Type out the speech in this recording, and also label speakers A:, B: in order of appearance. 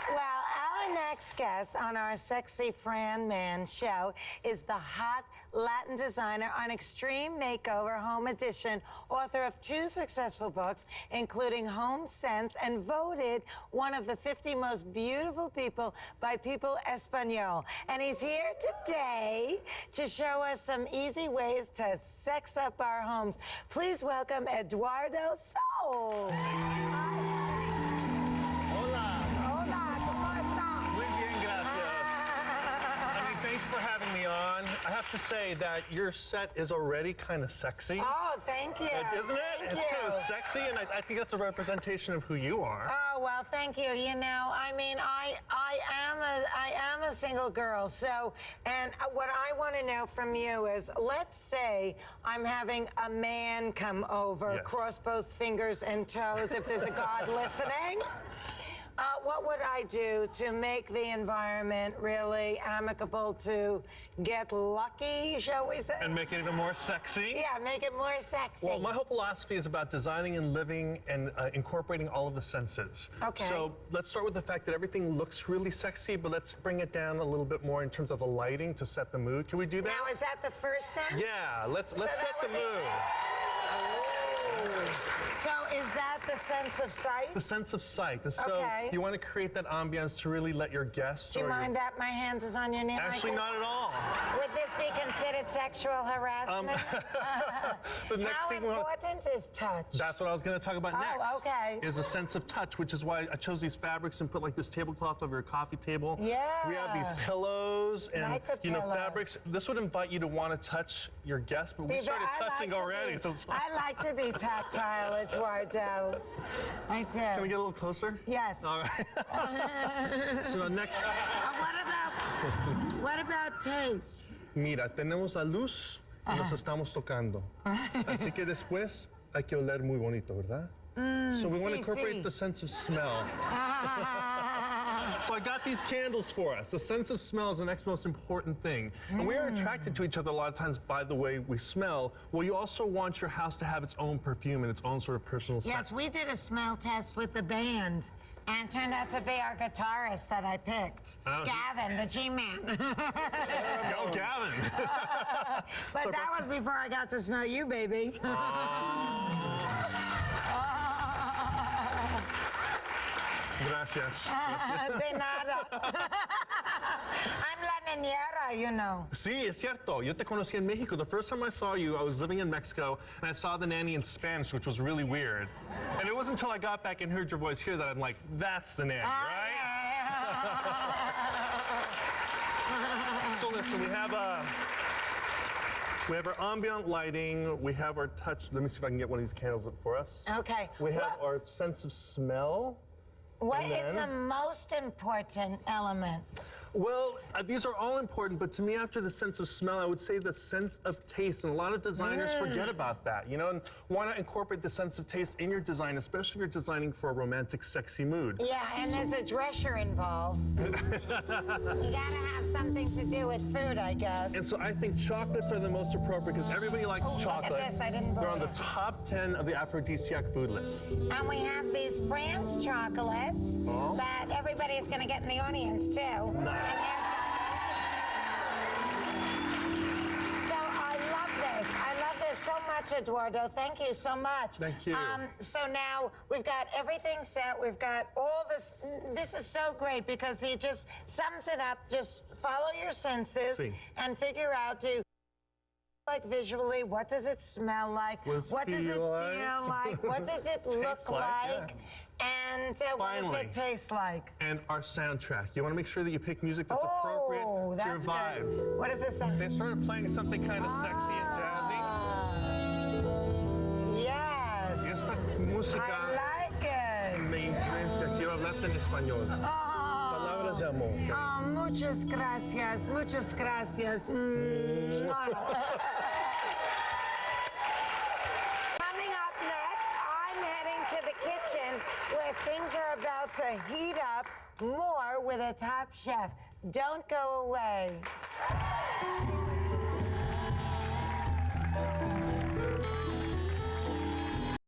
A: Well, our next guest on our Sexy Fran Man show is the hot Latin designer on Extreme Makeover Home Edition, author of 2 successful books, including Home Sense, and voted one of the 50 most beautiful people by People Espanol. And he's here today to show us some easy ways to sex up our homes. Please welcome Edurdo Xol.
B: For having me on. I have to say that your set is already kind of sexy.
A: Oh, thank you.
B: Isn't it?
A: Thank
B: it's
A: you.
B: kind of sexy, and I think that's a representation of who you are.
A: Oh, well, thank you. You know, I mean, I am a single girl, so, and what I want to know from you is, let's say I'm having a man come over,
B: Yes.
A: cross both fingers and toes, if there's a God listening. What would I do to make the environment really amicable, to get lucky, shall we say?
B: And make it even more sexy.
A: Yeah, make it more sexy.
B: Well, my whole philosophy is about designing and living and incorporating all of the senses.
A: Okay.
B: So let's start with the fact that everything looks really sexy, but let's bring it down a little bit more in terms of the lighting to set the mood. Can we do that?
A: Now, is that the first sense?
B: Yeah, let's set the mood.
A: So is that the sense of sight?
B: The sense of sight. So
A: Okay.
B: you want to create that ambiance to really let your guests.
A: Do you mind that my hand is on your knee?
B: Actually,
A: like
B: not at all.
A: Would this be considered sexual harassment?
B: The next
A: How
B: thing
A: important is touch?
B: That's what I was going to talk about next.
A: Okay.
B: Is a sense of touch, which is why I chose these fabrics and put like this tablecloth over your coffee table.
A: Yeah.
B: We have these pillows and
A: Like the pillows.
B: fabrics. This would invite you to want to touch your guests, but we started touching already. So it's
A: I like to be tactile, Edurdo. I do.
B: Can we get a little closer?
A: Yes.
B: All right. So next.
A: What about taste?
B: Mira, tenemos la luz y nos estamos tocando. Así que después hay que oler muy bonito, ¿verdad? So we want to incorporate the sense of smell. So I got these candles for us. The sense of smell is the next most important thing. And we are attracted to each other a lot of times by the way we smell. Well, you also want your house to have its own perfume and its own sort of personal scent.
A: Yes, we did a smell test with the band, and it turned out to be our guitarist that I picked. Gavin, the G-Man.
B: Go, Gavin.
A: But that was before I got to smell you, baby.
B: Gracias.
A: De nada. I'm la niñera, you know.
B: Sí, es cierto. Yo te conocí en Mexico. The first time I saw you, I was living in Mexico, and I saw the nanny in Spanish, which was really weird. And it wasn't until I got back and heard your voice here that I'm like, that's the nanny, right? So listen, we have our ambient lighting, we have our touch. Let me see if I can get one of these candles up for us.
A: Okay.
B: We have our sense of smell.
A: What is the most important element?
B: Well, these are all important, but to me, after the sense of smell, I would say the sense of taste. And a lot of designers forget about that, you know, and want to incorporate the sense of taste in your design, especially if you're designing for a romantic, sexy mood.
A: Yeah, and there's a Drescher involved. You gotta have something to do with food, I guess.
B: And so I think chocolates are the most appropriate because everybody likes chocolate.
A: Look at this, I didn't
B: They're on the
A: vote.
B: top 10 of the aphrodisiac food list.
A: And we have these Fran's chocolates that everybody is gonna get in the audience, too.
B: Nice.
A: And they're so I love this so much, Edurdo. Thank you so much.
B: Thank you.
A: So now we've got everything set. We've got all this. This is so great because he just sums it up. Just follow your senses and figure out like visually, what does it smell like? What does it feel like? What does it look like? And what does it taste like?
B: And our soundtrack. You want to make sure that you pick music that's appropriate to your vibe.
A: Good. What does it sound?
B: They started playing something kind of sexy and jazzy.
A: Yes.
B: Esta música
A: I like it.
B: me influencia. Quiero hablarte en español. Palabras de amor.
A: Oh, muchas gracias. Muchas gracias. Coming up next, I'm heading to the kitchen where things are about to heat up more with a top chef. Don't go away.